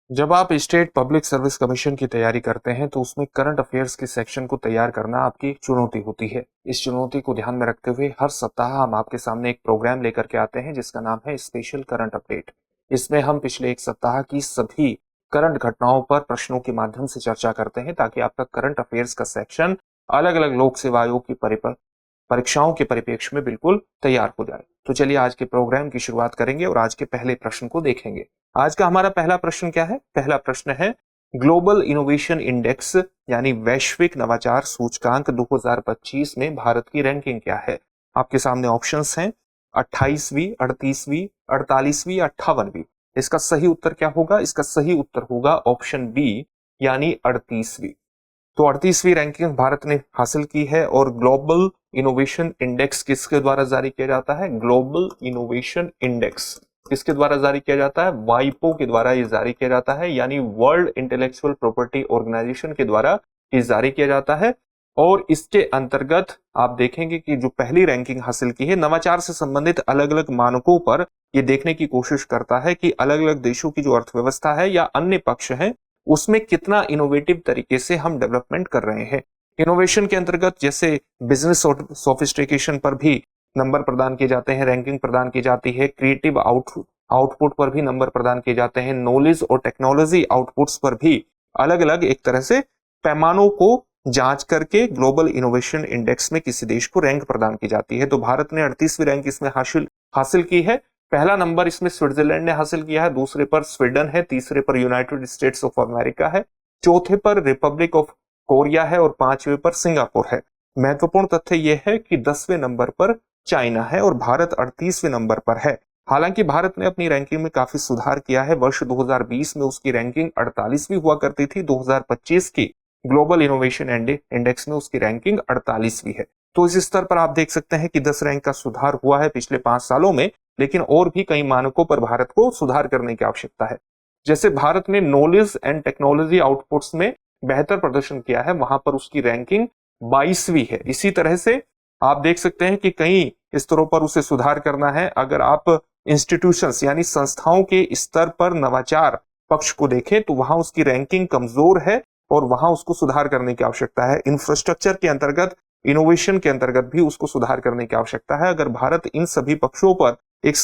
जब आप state public service commission की तैयारी करते हैं तो उसमें करंट अफेयर्स के सेक्शन को तैयार करना आपकी चुनौती होती है। इस चुनौती को ध्यान में रखते हुए हर सप्ताह हम आपके सामने एक प्रोग्राम लेकर के आते हैं जिसका नाम है स्पेशल करंट अपडेट। इसमें हम पिछले एक सप्ताह की सभी करंट घटनाओं पर प्रश्नों के माध्यम से चर्चा करते हैं ताकि आपका करंट अफेयर्स का सेक्शन अलग अलग लोक सेवा आयोग की परीक्षाओं के परिप्रेक्ष्य में बिल्कुल तैयार हो जाए। तो चलिए आज के प्रोग्राम की शुरुआत करेंगे और आज के पहले प्रश्न को देखेंगे। आज का हमारा पहला प्रश्न क्या है? पहला प्रश्न है ग्लोबल इनोवेशन इंडेक्स यानी वैश्विक नवाचार सूचकांक 2025 में भारत की रैंकिंग क्या है? आपके सामने ऑप्शंस हैं 28वीं, 38वीं, 48वीं या 58वीं। इसका सही उत्तर क्या होगा? इसका सही उत्तर होगा ऑप्शन बी यानी 38वीं। तो 38वीं रैंकिंग भारत ने हासिल की है। और ग्लोबल इनोवेशन इंडेक्स किसके द्वारा जारी किया जाता है? ग्लोबल इनोवेशन इंडेक्स किसके द्वारा जारी किया जाता है? वाइपो के द्वारा ये जारी किया जाता है, यानी वर्ल्ड इंटेलेक्चुअल प्रॉपर्टी ऑर्गेनाइजेशन के द्वारा ये जारी किया जाता है। और इसके अंतर्गत आप देखेंगे कि जो पहली रैंकिंग हासिल की है नवाचार से संबंधित अलग अलग मानकों पर ये देखने की कोशिश करता है कि अलग अलग देशों की जो अर्थव्यवस्था है या अन्य पक्ष है उसमें कितना इनोवेटिव तरीके से हम डेवलपमेंट कर रहे हैं। इनोवेशन के अंतर्गत जैसे बिजनेस सोफिस्टिकेशन पर भी नंबर प्रदान किए जाते हैं, रैंकिंग प्रदान की जाती है। क्रिएटिव आउटपुट पर भी नंबर प्रदान किए जाते हैं। नॉलेज और टेक्नोलॉजी आउटपुट्स पर भी अलग अलग एक तरह से पैमानों को जांच करके ग्लोबल इनोवेशन इंडेक्स में किसी देश को रैंक प्रदान की जाती है। तो भारत ने 38वीं रैंक इसमें हासिल की है। पहला नंबर इसमें स्विट्जरलैंड ने हासिल किया है, दूसरे पर स्वीडन है, तीसरे पर यूनाइटेड स्टेट्स ऑफ अमेरिका है, चौथे पर रिपब्लिक ऑफ कोरिया है और पांचवें पर सिंगापुर है। महत्वपूर्ण तथ्य यह है कि 10वें नंबर पर चाइना है और भारत 38वें नंबर पर है। हालांकि भारत ने अपनी रैंकिंग में काफी सुधार किया है। वर्ष 2020 में उसकी रैंकिंग 48वीं हुआ करती थी। 2025 की ग्लोबल इनोवेशन इंडेक्स में उसकी रैंकिंग 48वीं है। तो इस स्तर पर आप देख सकते हैं कि 10 रैंक का सुधार हुआ है पिछले 5 सालों में, लेकिन और भी कई मानकों पर भारत को सुधार करने की आवश्यकता है। जैसे भारत ने नॉलेज एंड टेक्नोलॉजी आउटपुट्स में बेहतर प्रदर्शन किया है, वहां पर उसकी रैंकिंग 22वीं है। इसी तरह से आप देख सकते हैं कि कई स्तरों पर उसे सुधार करना है। अगर आप इंस्टीट्यूशंस यानी संस्थाओं के स्तर पर नवाचार पक्ष को देखें तो वहां उसकी रैंकिंग कमजोर है और वहां उसको सुधार करने की आवश्यकता है। इंफ्रास्ट्रक्चर के अंतर्गत, इनोवेशन के अंतर्गत भी उसको सुधार करने की आवश्यकता है। अगर भारत इन सभी पक्षों पर एक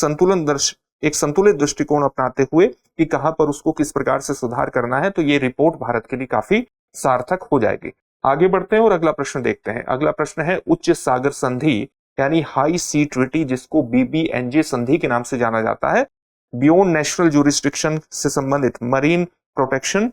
संतुलित दृष्टिकोण अपनाते हुए कि कहां पर उसको किस प्रकार से सुधार करना है, तो ये रिपोर्ट भारत के लिए काफी सार्थक हो जाएगी। आगे बढ़ते हैं और अगला प्रश्न देखते हैं। अगला प्रश्न है उच्च सागर संधि यानी हाई सी ट्रीटी, जिसको बीबीएनजे संधि के नाम से जाना जाता है, बियॉन्ड नेशनल ज्यूरिस्डिक्शन से संबंधित marine protection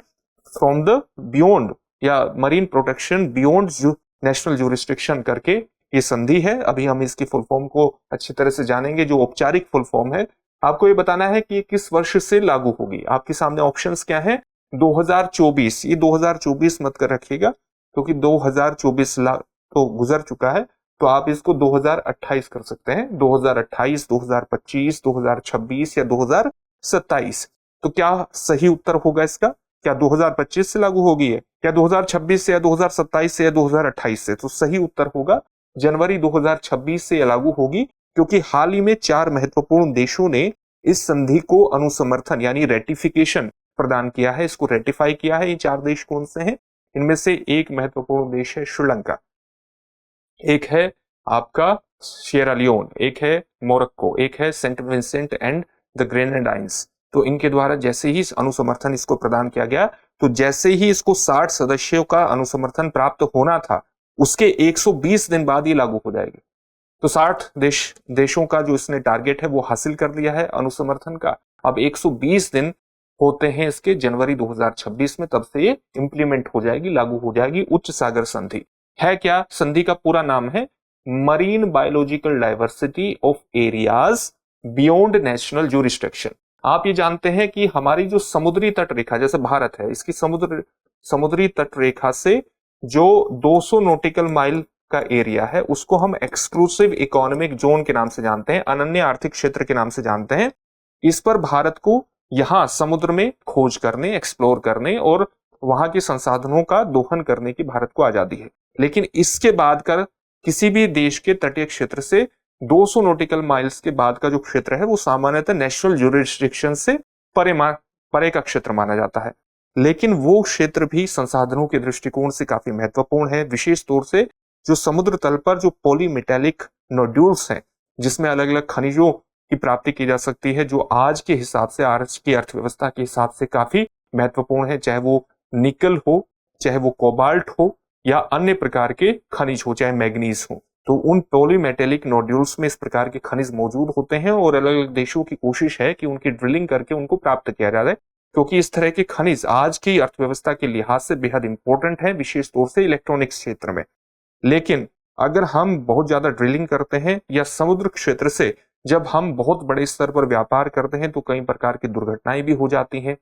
from the beyond या marine protection beyond national jurisdiction करके ये संधि है। अभी हम इसकी फुल फॉर्म को अच्छी तरह से जानेंगे। जो औपचारिक फुल फॉर्म है, आपको ये बताना है कि ये किस वर्ष से लागू होगी। आपके सामने ऑप्शंस क्या है? 2024, ये 2024 मत कर रखिएगा क्योंकि 2024 तो गुजर चुका है, तो आप इसको 2028 कर सकते हैं। 2028, 2025, 2026 या 2027। तो क्या सही उत्तर होगा इसका? क्या 2025 से लागू होगी है, क्या 2026 से या 2027 से या 2028 से? तो सही उत्तर होगा जनवरी 2026 से यह लागू होगी, क्योंकि हाल ही में 4 महत्वपूर्ण देशों ने इस संधि को अनुसमर्थन यानी रेटिफिकेशन प्रदान किया है, इसको रेटिफाई किया है। ये 4 देश कौन से हैं? इनमें से एक महत्वपूर्ण देश है श्रीलंका, एक है आपका सिएरा लियोन, एक है मोरक्को, एक है Saint Vincent and the Grenadines. तो इनके द्वारा जैसे ही अनुसमर्थन इसको प्रदान किया गया, तो जैसे ही इसको 60 सदस्यों का अनुसमर्थन प्राप्त होना था, उसके 120 दिन बाद ये लागू हो जाएगी। तो 60 देशों का जो इसने टारगेट है वो हासिल कर लिया है अनुसमर्थन का। अब 120 दिन होते हैं इसके जनवरी 2026 में, तब से ये इंप्लीमेंट हो जाएगी, लागू हो जाएगी। उच्च सागर संधि है क्या? संधि का पूरा नाम है marine biological diversity of areas beyond national jurisdiction. आप ये जानते हैं कि हमारी जो समुद्री तट रेखा, जैसे भारत है, इसकी समुद्री तट रेखा से जो 200 नॉटिकल माइल का एरिया है उसको हम एक्सक्लूसिव इकोनॉमिक जोन के नाम से जानते हैं, अनन्य आर्थिक क्षेत्र के नाम से जानते हैं। इस पर भारत को यहां समुद्र में खोज करने, एक्सप्लोर करने और वहां के संसाधनों का दोहन करने की भारत को आजादी है। लेकिन इसके बाद का किसी भी देश के तटीय क्षेत्र से 200 नॉटिकल माइल्स के बाद का जो क्षेत्र है वो सामान्यतः नेशनल ज्यूरिस्डिक्शन से परे परे का क्षेत्र माना जाता है। लेकिन वो क्षेत्र भी संसाधनों के दृष्टिकोण से काफी महत्वपूर्ण है, विशेष तौर से जो समुद्र तल पर जो पॉलीमेटेलिक नोड्यूल्स हैं, जिसमें अलग अलग खनिजों की प्राप्ति की जा सकती है, जो आज के हिसाब से, आज की अर्थव्यवस्था के हिसाब से काफी महत्वपूर्ण है, चाहे वो निकल हो, चाहे वो कोबाल्ट हो, या अन्य प्रकार के खनिज हो, चाहे मैग्नीज हो। तो उन पॉलीमेटेलिक नोड्यूल्स में इस प्रकार के खनिज मौजूद होते हैं और अलग अलग देशों की कोशिश है कि उनकी ड्रिलिंग करके उनको प्राप्त किया जाए, क्योंकि इस तरह के खनिज आज की अर्थव्यवस्था के लिहाज से बेहद इंपॉर्टेंट है, विशेष तौर से इलेक्ट्रॉनिक्स क्षेत्र में। लेकिन अगर हम बहुत ज्यादा ड्रिलिंग करते हैं या समुद्र क्षेत्र से जब हम बहुत बड़े स्तर पर व्यापार करते हैं तो कई प्रकार की दुर्घटनाएं भी हो जाती हैं।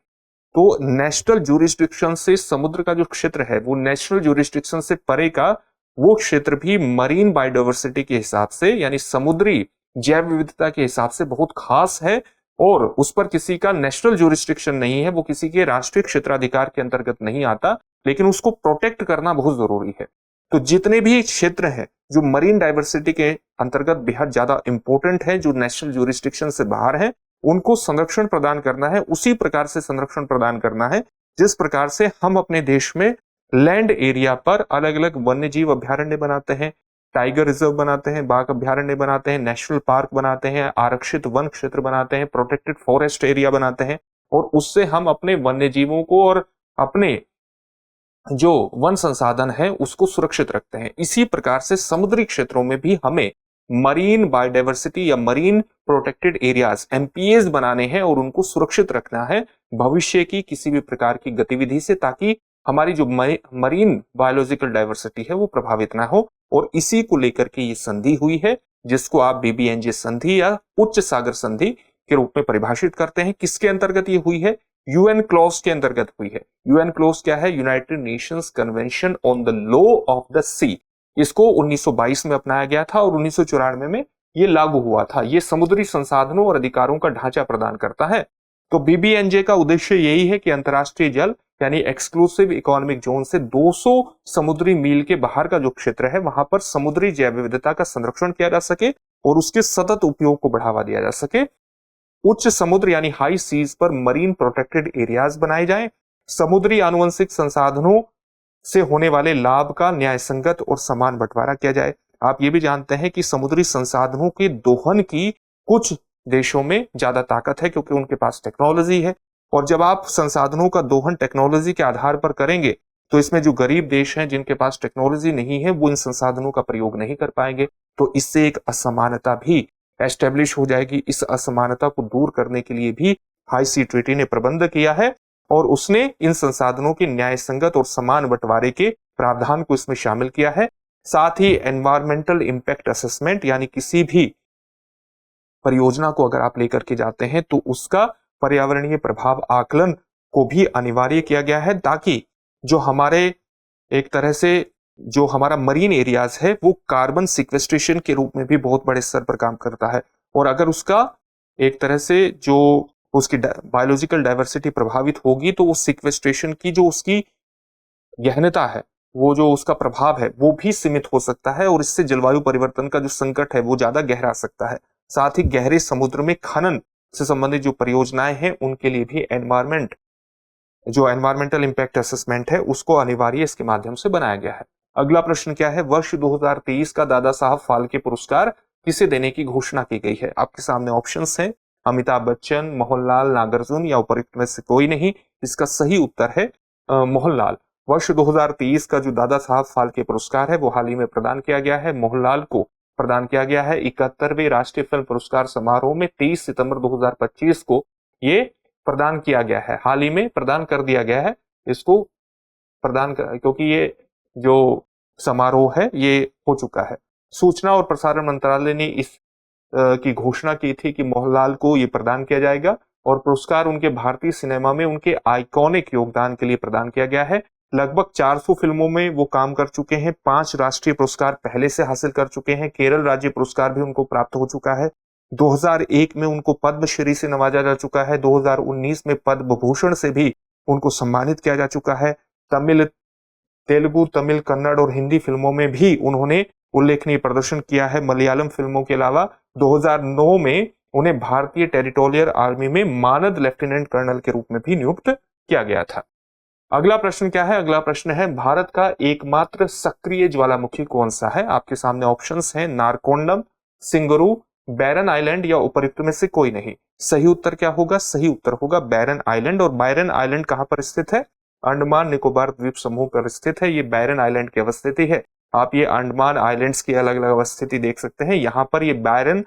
तो नेशनल ज्यूरिसडिक्शन से समुद्र का जो क्षेत्र है वो नेशनल ज्यूरिसडिक्शन से परे का वो क्षेत्र भी मरीन बायोडायवर्सिटी के हिसाब से, यानी समुद्री जैव विविधता के हिसाब से बहुत खास है और उस पर किसी का नेशनल ज्यूरिसडिक्शन नहीं है, वो किसी के राष्ट्रीय क्षेत्राधिकार के अंतर्गत नहीं आता, लेकिन उसको प्रोटेक्ट करना बहुत जरूरी है। तो जितने भी क्षेत्र हैं जो मरीन डाइवर्सिटी के अंतर्गत बेहद ज्यादा इंपॉर्टेंट है, जो नेशनल ज्यूरिसडिक्शन से बाहर है, उनको संरक्षण प्रदान करना है, उसी प्रकार से संरक्षण प्रदान करना है जिस प्रकार से हम अपने देश में लैंड एरिया पर अलग अलग वन्य जीव अभ्यारण्य बनाते हैं, टाइगर रिजर्व बनाते हैं, बाघ अभ्यारण्य बनाते हैं, नेशनल पार्क बनाते हैं, आरक्षित वन क्षेत्र बनाते हैं, प्रोटेक्टेड फॉरेस्ट एरिया बनाते हैं, और उससे हम अपने वन्य जीवों को और अपने जो वन संसाधन है उसको सुरक्षित रखते हैं। इसी प्रकार से समुद्री क्षेत्रों में भी हमें मरीन बायोडायवर्सिटी या मरीन प्रोटेक्टेड एरियाज एमपीएस बनाने हैं और उनको सुरक्षित रखना है भविष्य की किसी भी प्रकार की गतिविधि से, ताकि हमारी जो मरीन बायोलॉजिकल डाइवर्सिटी है वो प्रभावित ना हो। और इसी को लेकर के ये संधि हुई है, जिसको आप बीबीएनजे संधि या उच्च सागर संधि के रूप में परिभाषित करते हैं। किसके अंतर्गत ये हुई है? यूएन क्लॉज के अंतर्गत हुई है। यूएन क्लॉज क्या है? United Nations Convention on the Law of the Sea. इसको 1922 में अपनाया गया था और 1994 में ये लागू हुआ था। ये समुद्री संसाधनों और अधिकारों का ढांचा प्रदान करता है। तो बीबीएनजे का उद्देश्य यही है कि अंतरराष्ट्रीय जल यानी एक्सक्लूसिव इकोनॉमिक जोन से 200 समुद्री मील के बाहर का जो क्षेत्र है वहां पर समुद्री जैव विविधता का संरक्षण किया जा सके और उसके सतत उपयोग को बढ़ावा दिया जा सके। उच्च समुद्र यानी हाई सीज पर मरीन प्रोटेक्टेड एरियाज बनाए जाएं। समुद्री आनुवंशिक संसाधनों से होने वाले लाभ का न्याय संगत और समान बंटवारा किया जाए। आप ये भी जानते हैं कि समुद्री संसाधनों के दोहन की कुछ देशों में ज्यादा ताकत है क्योंकि उनके पास टेक्नोलॉजी है, और जब आप संसाधनों का दोहन टेक्नोलॉजी के आधार पर करेंगे तो इसमें जो गरीब देश हैं जिनके पास टेक्नोलॉजी नहीं है वो इन संसाधनों का प्रयोग नहीं कर पाएंगे। तो इससे एक असमानता भी एस्टेब्लिश हो जाएगी। इस असमानता को दूर करने के लिए भी हाई सी ट्रीटी ने प्रबंध किया है और उसने इन संसाधनों के न्याय संगत और समान बंटवारे के प्रावधान को इसमें शामिल किया है। साथ ही एनवायरमेंटल इंपैक्ट असेसमेंट यानी किसी भी परियोजना को अगर आप लेकर के जाते हैं तो उसका पर्यावरणीय प्रभाव आकलन को भी अनिवार्य किया गया है, ताकि जो हमारे एक तरह से जो हमारा मरीन एरियाज है वो कार्बन सिक्वेस्ट्रेशन के रूप में भी बहुत बड़े स्तर पर काम करता है, और अगर उसका एक तरह से जो उसकी बायोलॉजिकल डाइवर्सिटी प्रभावित होगी तो वो सिक्वेस्ट्रेशन की जो उसकी गहनता है, वो जो उसका प्रभाव है वो भी सीमित हो सकता है और इससे जलवायु परिवर्तन का जो संकट है वो ज्यादा गहरा सकता है। साथ ही गहरे समुद्र में खनन से संबंधित जो परियोजनाएं हैं उनके लिए भी एनवायरमेंटल इंपैक्ट असेसमेंट है उसको अनिवार्य इसके माध्यम से बनाया गया है। अगला प्रश्न क्या है? वर्ष 2023 का दादा साहब फाल्के पुरस्कार किसे देने की घोषणा की गई है? आपके सामने ऑप्शंस हैं, अमिताभ बच्चन, मोहनलाल, नागार्जुन या उपरोक्त में से कोई नहीं। इसका सही उत्तर है मोहनलाल। वर्ष 2023 का जो दादा साहब फाल्के पुरस्कार है वो हाल ही में प्रदान किया गया है। मोहनलाल को प्रदान किया गया है 71वें राष्ट्रीय फिल्म पुरस्कार समारोह में 23 सितंबर 2025 को ये प्रदान किया गया है। हाल ही में प्रदान कर दिया गया है इसको क्योंकि ये जो समारोह है ये हो चुका है। सूचना और प्रसारण मंत्रालय ने इस की घोषणा की थी कि मोहनलाल को ये प्रदान किया जाएगा और पुरस्कार उनके भारतीय सिनेमा में उनके आइकॉनिक योगदान के लिए प्रदान किया गया है। लगभग 400 फिल्मों में वो काम कर चुके हैं। 5 राष्ट्रीय पुरस्कार पहले से हासिल कर चुके हैं। केरल राज्य पुरस्कार भी उनको प्राप्त हो चुका है। 2001 में उनको पद्मश्री से नवाजा जा चुका है। 2019 में पद्म भूषण से भी उनको सम्मानित किया जा चुका है। तेलुगु, तमिल, कन्नड़ और हिंदी फिल्मों में भी उन्होंने उल्लेखनीय प्रदर्शन किया है। मलयालम फिल्मों के अलावा 2009 में उन्हें भारतीय टेरिटोरियल आर्मी में मानद लेफ्टिनेंट कर्नल के रूप में भी नियुक्त किया गया था। अगला प्रश्न क्या है? अगला प्रश्न है भारत का एकमात्र सक्रिय ज्वालामुखी कौन सा है? आपके सामने ऑप्शंस हैं नारकोंडम, सिंगरू, बैरन आइलैंड या उपयुक्त में से कोई नहीं। सही उत्तर क्या होगा? सही उत्तर होगा बैरन आइलैंड। और बैरन आइलैंड कहां पर स्थित है? अंडमान निकोबार द्वीप समूह पर स्थित है। ये बैरन आइलैंड की अवस्थिति है। आप ये अंडमान आइलैंड्स की अलग अलग अवस्थिति देख सकते हैं, यहां पर ये बैरन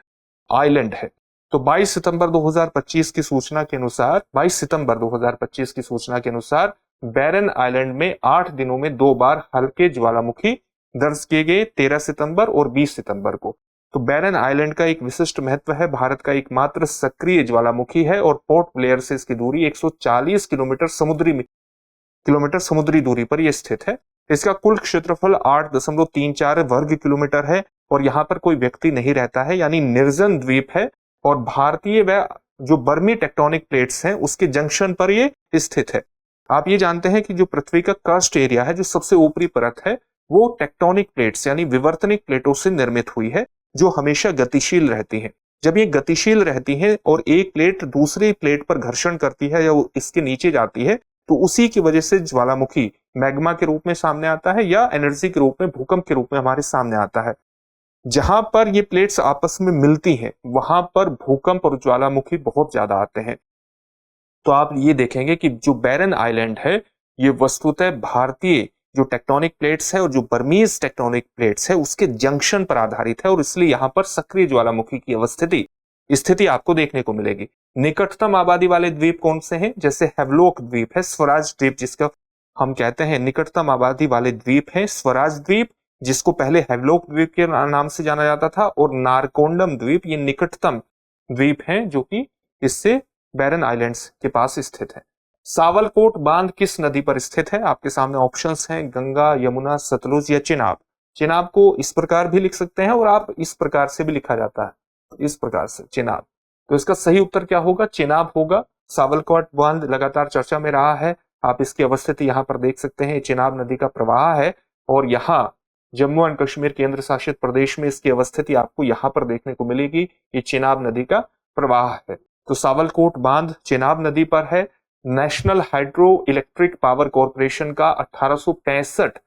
आइलैंड है। तो 22 सितंबर 2025 की सूचना के अनुसार 22 सितंबर 2025 की सूचना के अनुसार बैरन आइलैंड में 8 दिनों में 2 बार हल्के ज्वालामुखी दर्ज किए गए, 13 सितंबर और 20 सितंबर को। तो बैरन आइलैंड का एक विशिष्ट महत्व है, भारत का एकमात्र सक्रिय ज्वालामुखी है और पोर्ट ब्लेयर से इसकी दूरी 140 किलोमीटर समुद्री दूरी पर यह स्थित है। इसका कुल क्षेत्रफल 8.34 वर्ग किलोमीटर है और यहां पर कोई व्यक्ति नहीं रहता है, यानी निर्जन द्वीप है। और भारतीय व जो बर्मी टेक्टोनिक प्लेट्स हैं उसके जंक्शन पर ये स्थित है। आप ये जानते हैं कि जो पृथ्वी का क्रस्ट एरिया है, जो सबसे ऊपरी परत है, वो टेक्टोनिक प्लेट्स यानी विवर्तनिक प्लेटों से निर्मित हुई है, जो हमेशा गतिशील रहती हैं। जब ये गतिशील रहती हैं और एक प्लेट दूसरी प्लेट पर घर्षण करती है या इसके नीचे जाती है, तो उसी की वजह से ज्वालामुखी मैग्मा के रूप में सामने आता है या एनर्जी के रूप में, भूकंप के रूप में हमारे सामने आता है। जहां पर ये प्लेट्स आपस में मिलती हैं, वहां पर भूकंप और ज्वालामुखी बहुत ज्यादा आते हैं। तो आप ये देखेंगे कि जो बैरन आइलैंड है, ये वस्तुतः भारतीय जो टेक्टोनिक प्लेट्स है और जो बर्मीज टेक्टोनिक प्लेट्स है उसके जंक्शन पर आधारित है और इसलिए यहां पर सक्रिय ज्वालामुखी की स्थिति आपको देखने को मिलेगी। निकटतम आबादी वाले द्वीप कौन से हैं? जैसे हेवलॉक द्वीप है, स्वराज द्वीप जिसका हम कहते हैं निकटतम आबादी वाले द्वीप है स्वराज द्वीप, जिसको पहले हेवलॉक द्वीप के नाम से जाना जाता था, और नारकोंडम द्वीप ये निकटतम द्वीप हैं जो कि इससे बैरन आइलैंड्स के पास स्थित है। सावलकोट बांध किस नदी पर स्थित है? आपके सामने ऑप्शंस हैं गंगा, यमुना, सतलुज या चिनाब। चिनाब को इस प्रकार भी लिख सकते हैं और आप इस प्रकार से भी लिखा जाता है, इस प्रकार से चिनाब। तो इसका सही उत्तर क्या होगा? चिनाब होगा। सावलकोट बांध लगातार चर्चा में रहा है, आप इसकी अवस्थिति यहाँ पर देख सकते हैं, चिनाब नदी का प्रवाह है और यहाँ जम्मू एंड कश्मीर केंद्र शासित प्रदेश में इसकी अवस्थिति आपको यहाँ पर देखने को मिलेगी। ये चिनाब नदी का प्रवाह है। तो सावलकोट बांध चिनाब नदी पर है। National hydro electric power corporation का 1865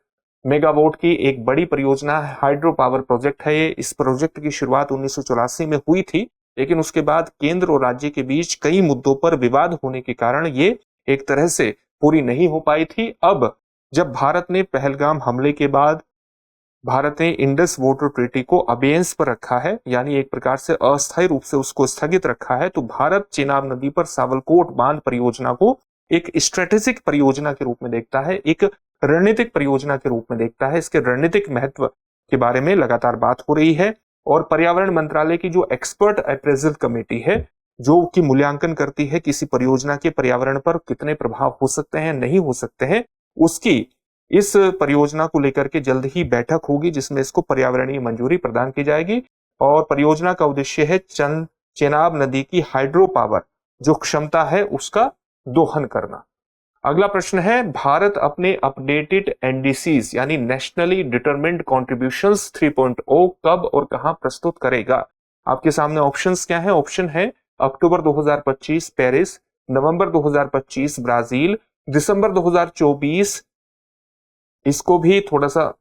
मेगावाट की एक बड़ी परियोजना हाइड्रो पावर प्रोजेक्ट है ये। इस प्रोजेक्ट की शुरुआत 1984 में हुई थी, लेकिन उसके बाद केंद्र और राज्य के बीच कई मुद्दों पर विवाद होने के कारण ये एक तरह से पूरी नहीं हो पाई थी। अब जब भारत ने पहलगाम हमले के बाद भारत ने इंडस वाटर ट्रीटी को अबेयंस पर रखा है, यानी एक प्रकार से अस्थायी रूप से उसको स्थगित रखा है, तो भारत चिनाब नदी पर सावलकोट बांध परियोजना को एक स्ट्रेटेजिक परियोजना के रूप में देखता है, एक रणनीतिक परियोजना के रूप में देखता है। इसके रणनीतिक महत्व के बारे में लगातार बात हो रही है और पर्यावरण मंत्रालय की जो एक्सपर्ट अप्रेजल कमेटी है, जो कि मूल्यांकन करती है किसी परियोजना के पर्यावरण पर कितने प्रभाव हो सकते हैं, नहीं हो सकते हैं, उसकी इस परियोजना को लेकर के जल्द ही बैठक होगी जिसमें इसको पर्यावरणीय मंजूरी प्रदान की जाएगी। और परियोजना का उद्देश्य है चेनाब नदी की हाइड्रो पावर जो क्षमता है उसका दोहन करना। अगला प्रश्न है भारत अपने अपडेटेड एनडीसीज यानी नेशनली डिटरमिन्ड कॉन्ट्रीब्यूशंस 3.0 कब और कहां प्रस्तुत करेगा? आपके सामने ऑप्शंस क्या है? ऑप्शन है अक्टूबर 2025 पेरिस, नवंबर 2025 ब्राजील, दिसंबर 2024, इसको भी थोड़ा सा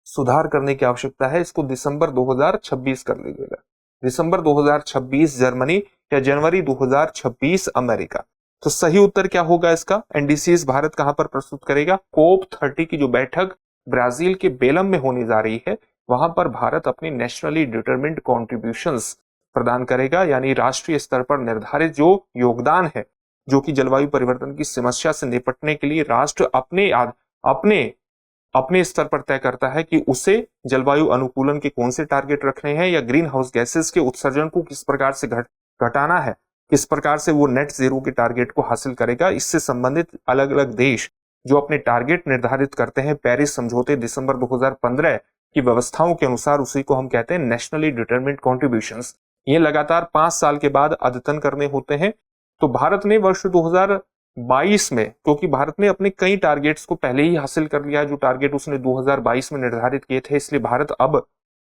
सुधार करने की आवश्यकता है, इसको दिसंबर 2026 कर लीजिएगा, दिसंबर 2026 जर्मनी या जनवरी 2026 अमेरिका। तो सही उत्तर क्या होगा इसका? एनडीसीज भारत कहां पर प्रस्तुत करेगा? कोप 30 की जो बैठक ब्राजील के बेलम में होने जा रही है, वहां पर भारत अपनी नेशनली डिटरमिन्ड कॉन्ट्रीब्यूशंस प्रदान करेगा, यानी राष्ट्रीय स्तर पर निर्धारित जो योगदान है, जो कि जलवायु परिवर्तन की समस्या से निपटने के लिए राष्ट्र अपने स्तर पर तय करता है कि उसे जलवायु अनुकूलन के कौन से टारगेट रखने हैं या ग्रीन हाउस गैसेस के उत्सर्जन को किस प्रकार से घटाना है, किस प्रकार से वो नेट जीरो के टारगेट को हासिल करेगा। इससे संबंधित अलग अलग देश जो अपने टारगेट निर्धारित करते हैं पेरिस समझौते दिसंबर 2015 की व्यवस्थाओं के अनुसार, उसी को हम कहते हैं नेशनली डिटरमिन्ड कॉन्ट्रीब्यूशंस। ये लगातार 5 साल के बाद अद्यतन करने होते हैं। तो भारत ने वर्ष 2022 में, क्योंकि भारत ने अपने कई टारगेट्स को पहले ही हासिल कर लिया जो टारगेट उसने 2022 में निर्धारित किए थे, इसलिए भारत अब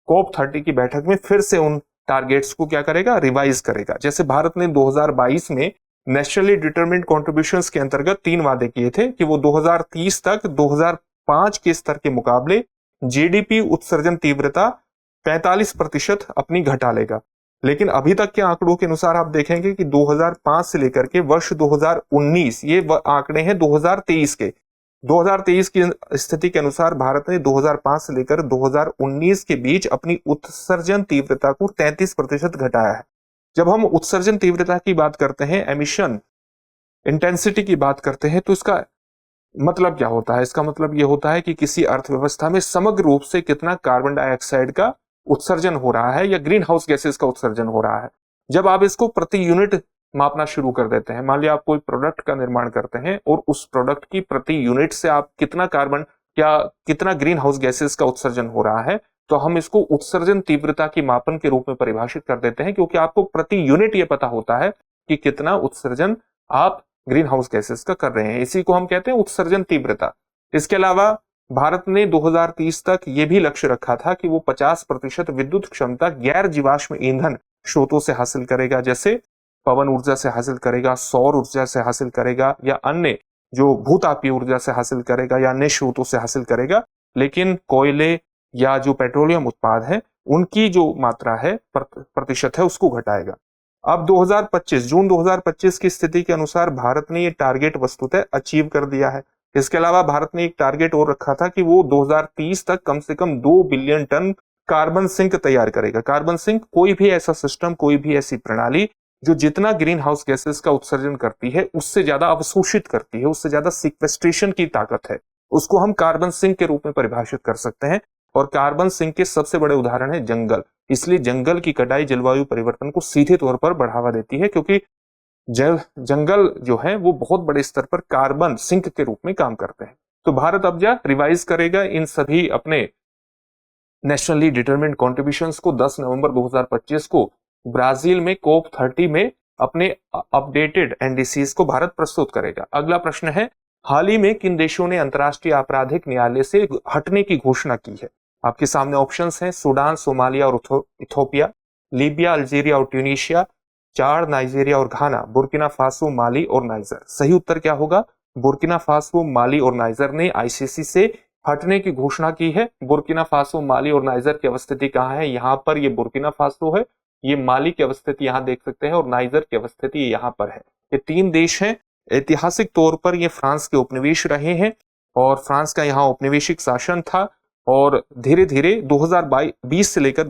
कोप 30 की बैठक में फिर से उन टारगेट्स को क्या करेगा, रिवाइज करेगा। जैसे भारत ने 2022 में नेशनली डिटरमिन्ड कॉन्ट्रीब्यूशंस के अंतर्गत 3 वादे किए थे कि वो 2030 तक 2005 के स्तर के मुकाबले जीडीपी उत्सर्जन तीव्रता 45% अपनी घटा लेगा। लेकिन अभी तक के आंकड़ों के अनुसार आप देखेंगे कि 2005 से लेकर के वर्ष 2019, ये आंकड़े हैं 2023 के, 2023 की स्थिति के अनुसार भारत ने 2005 से लेकर 2019 के बीच अपनी उत्सर्जन तीव्रता को 33% घटाया है। जब हम उत्सर्जन तीव्रता की बात करते हैं, एमिशन इंटेंसिटी की बात करते हैं, तो इसका मतलब क्या होता है? इसका मतलब यह होता है कि किसी अर्थव्यवस्था में समग्र रूप से कितना कार्बन डाइऑक्साइड का उत्सर्जन हो रहा है या ग्रीन हाउस गैसेस का उत्सर्जन हो रहा है। जब आप इसको प्रति यूनिट मापना शुरू कर देते हैं, मान लिया आप कोई प्रोडक्ट का निर्माण करते हैं और उस प्रोडक्ट की प्रति यूनिट से आप कितना कार्बन या कितना ग्रीन हाउस गैसेस का उत्सर्जन हो रहा है, तो हम इसको उत्सर्जन तीव्रता की मापन के रूप में परिभाषित कर देते हैं, क्योंकि आपको प्रति यूनिट यह पता होता है कि कितना उत्सर्जन आप ग्रीन हाउस गैसेस का कर रहे हैं। इसी को हम कहते हैं उत्सर्जन तीव्रता। इसके अलावा भारत ने 2030 तक यह भी लक्ष्य रखा था कि वो 50% विद्युत क्षमता गैर जीवाश्म ईंधन स्रोतों से हासिल करेगा, जैसे पवन ऊर्जा से हासिल करेगा, सौर ऊर्जा से हासिल करेगा या अन्य जो भूतापीय ऊर्जा से हासिल करेगा या अन्य स्रोतों से हासिल करेगा। लेकिन कोयले या जो पेट्रोलियम उत्पाद है उनकी जो मात्रा है प्रतिशत है उसको घटाएगा। अब 2025 जून 2025 की स्थिति के अनुसार भारत ने ये टारगेट वस्तुतः अचीव कर दिया है। इसके अलावा भारत ने एक टारगेट और रखा था कि वो 2030 तक कम से कम 2 बिलियन टन कार्बन सिंक तैयार करेगा। कार्बन सिंक कोई भी ऐसा सिस्टम, कोई भी ऐसी प्रणाली जो जितना ग्रीन हाउस गैसेस का उत्सर्जन करती है उससे ज्यादा अवशोषित करती है, उससे ज्यादा सिक्वेस्ट्रेशन की ताकत है, उसको हम कार्बन सिंक के रूप में परिभाषित कर सकते हैं। और कार्बन सिंक के सबसे बड़े उदाहरण है जंगल। इसलिए जंगल की कटाई जलवायु परिवर्तन को सीधे तौर पर बढ़ावा देती है, क्योंकि जंगल जो है वो बहुत बड़े स्तर पर कार्बन सिंक के रूप में काम करते हैं। तो भारत अब जा रिवाइज करेगा इन सभी अपने नेशनली डिटरमिन्ड कॉन्ट्रीब्यूशंस को 10 नवंबर 2025 को ब्राजील में कोप 30 में अपने अपडेटेड एनडीसीज को भारत प्रस्तुत करेगा। अगला प्रश्न है, हाल ही में किन देशों ने अंतर्राष्ट्रीय आपराधिक न्यायालय से हटने की घोषणा की है? आपके सामने ऑप्शंस हैं, सूडान, सोमालिया और इथोपिया, लीबिया, अल्जीरिया और ट्यूनीशिया, चाड, नाइजीरिया और घाना, बुर्किना फासो, माली और नाइजर। सही उत्तर क्या होगा? बुर्किना फासो, माली और नाइजर ने आईसीसी से हटने की घोषणा की है। बुर्किना फासो, माली और नाइजर की अवस्थिति कहाँ है? यहाँ पर ये बुर्किना फासो है, ये माली की अवस्थिति यहाँ देख सकते हैं और नाइजर की अवस्थिति यहाँ पर है। ये 3 देश हैं। ऐतिहासिक तौर पर ये फ्रांस के उपनिवेश रहे हैं और फ्रांस का यहाँ औपनिवेशिक शासन था और धीरे धीरे 2020 से लेकर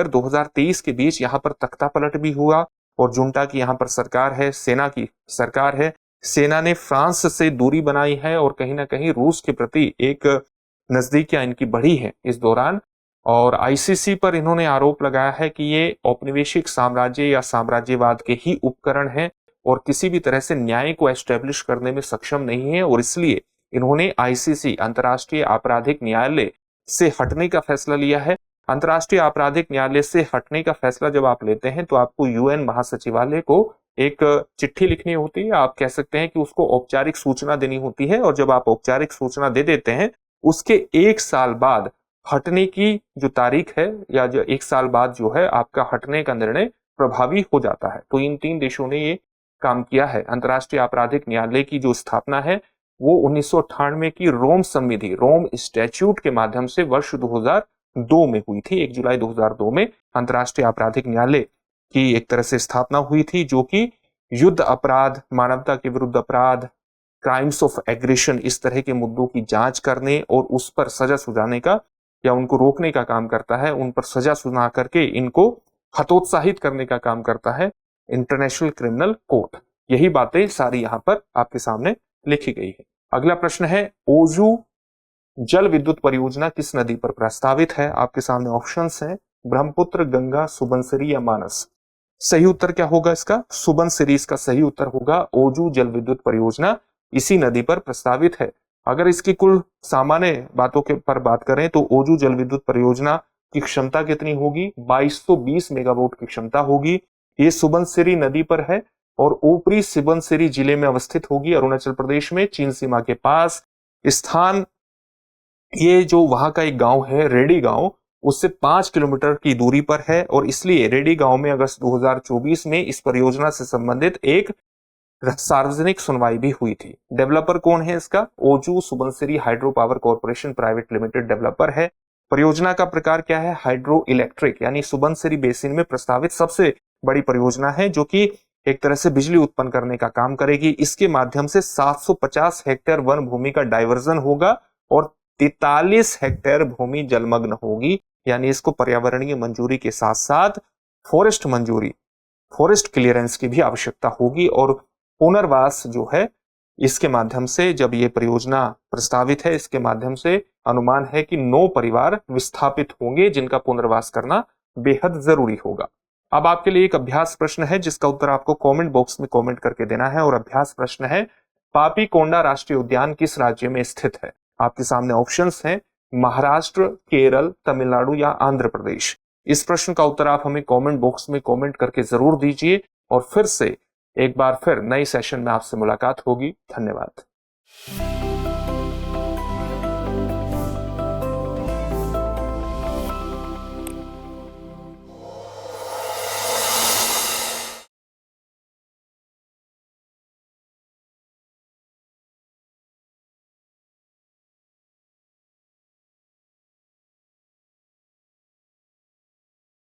2023 के बीच यहाँ पर तख्ता पलट भी हुआ और जुंटा की यहाँ पर सरकार है, सेना की सरकार है। सेना ने फ्रांस से दूरी बनाई है और कहीं ना कहीं रूस के प्रति एक नजदीकियां इनकी बढ़ी है इस दौरान। और आईसीसी पर इन्होंने आरोप लगाया है कि ये औपनिवेशिक साम्राज्य या साम्राज्यवाद के ही उपकरण हैं और किसी भी तरह से न्याय को एस्टेब्लिश करने में सक्षम नहीं है, और इसलिए इन्होंने आईसीसी अंतर्राष्ट्रीय आपराधिक न्यायालय से हटने का फैसला लिया है। अंतर्राष्ट्रीय आपराधिक न्यायालय से हटने का फैसला जब आप लेते हैं तो आपको यूएन महासचिवालय को एक चिट्ठी लिखनी होती है, आप कह सकते हैं कि उसको औपचारिक सूचना देनी होती है, और जब आप औपचारिक सूचना दे देते हैं उसके 1 साल बाद हटने की जो तारीख है या जो 1 साल बाद जो है आपका हटने का निर्णय प्रभावी हो जाता है। तो इन 3 देशों ने ये काम किया है। अंतर्राष्ट्रीय आपराधिक न्यायालय की जो स्थापना है वो 1998 की रोम संविधि, रोम स्टैट्यूट के माध्यम से वर्ष 2002 में हुई थी। 1 जुलाई 2002 में अंतर्राष्ट्रीय आपराधिक न्यायालय की एक तरह से स्थापना हुई थी, जो कि युद्ध अपराध, मानवता के विरुद्ध अपराध, क्राइम्स ऑफ एग्रेशन, इस तरह के मुद्दों की जांच करने और उस पर सजा सुनाने का या उनको रोकने का काम करता है, उन पर सजा सुना करके इनको हतोत्साहित करने का काम करता है इंटरनेशनल क्रिमिनल कोर्ट। यही बातें सारी यहाँ पर आपके सामने लिखी गई है। अगला प्रश्न है, ओजू जल विद्युत परियोजना किस नदी पर प्रस्तावित है? आपके सामने ऑप्शंस हैं, ब्रह्मपुत्र, गंगा, सुबनसिरी या मानस। सही उत्तर क्या होगा इसका? सुबनसिरी इसका सही उत्तर होगा। ओजू जल विद्युत परियोजना इसी नदी पर प्रस्तावित है। अगर इसकी कुल सामान्य बातों के पर बात करें तो ओजू जल विद्युत परियोजना की क्षमता कितनी होगी? 2220 मेगावाट की क्षमता होगी। ये सुबनसिरी नदी पर है और ऊपरी सुबनसिरी जिले में अवस्थित होगी, अरुणाचल प्रदेश में, चीन सीमा के पास। स्थान ये जो वहां का एक गांव है रेडी गांव, उससे 5 किलोमीटर की दूरी पर है और इसलिए रेडी गांव में अगस्त 2024 में इस परियोजना से संबंधित एक सार्वजनिक सुनवाई भी हुई थी। डेवलपर कौन है इसका? Oju Subansiri hydro power corporation private limited developer है। परियोजना का प्रकार क्या है? हाइड्रो इलेक्ट्रिक, यानी सुबनसिरी बेसिन में प्रस्तावित सबसे बड़ी परियोजना है जो कि एक तरह से बिजली उत्पन्न करने का काम करेगी। इसके माध्यम से 750 हेक्टेयर वन भूमि का डाइवर्जन होगा और 43 हेक्टेयर भूमि जलमग्न होगी, यानी इसको पर्यावरणीय मंजूरी के साथ साथ फॉरेस्ट मंजूरी, फॉरेस्ट क्लियरेंस की भी आवश्यकता होगी। और पुनर्वास जो है इसके माध्यम से, जब ये परियोजना प्रस्तावित है, इसके माध्यम से अनुमान है कि 9 परिवार विस्थापित होंगे जिनका पुनर्वास करना बेहद जरूरी होगा। अब आपके लिए एक अभ्यास प्रश्न है जिसका उत्तर आपको कमेंट बॉक्स में कमेंट करके देना है। और अभ्यास प्रश्न है, पापीकोंडा राष्ट्रीय उद्यान किस राज्य में स्थित है? आपके सामने ऑप्शंस हैं, महाराष्ट्र, केरल, तमिलनाडु या आंध्र प्रदेश। इस प्रश्न का उत्तर आप हमें कमेंट बॉक्स में कमेंट करके जरूर दीजिए और फिर से एक बार फिर नए सेशन में आपसे मुलाकात होगी। धन्यवाद।